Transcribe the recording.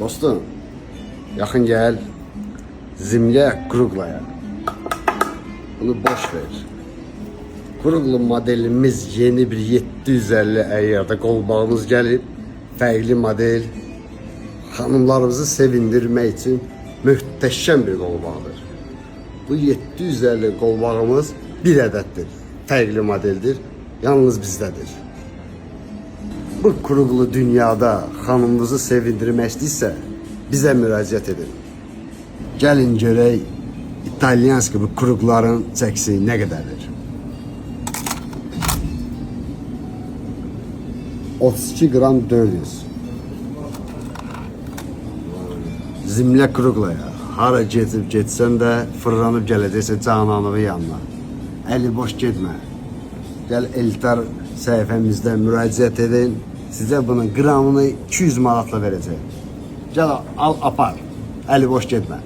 Dostum, yakın gel. Zimle Krugla'ya. Bunu boş ver. Kruglu modelimiz yeni bir 750 əyyarda qolbağımız gəlib. Fərqli model. Hanımlarımızı sevindirmək üçün möhtəşəm bir qolbağdır. Bu 750 qolbağımız bir ədəddir. Fərqli modeldir. Yalnız bizdədir. Bu Kruglu dünyada hanımınızı sevindirmək istəyirsə bizə müraciət edin. Gəlin görək İtalyanski bu Krugların çəkisi nə qədərdir? 32 gram 400. Zimlə Kruglaya. Hara getsən də fırlanıb gələcəksə Cananın yanına. Əli boş getmə. Gəl Eltar səhifəmizdə müraciət edin. Sizə bunun qramını 200 manatla verəcək. Gəl al apar. Əli boş getmə.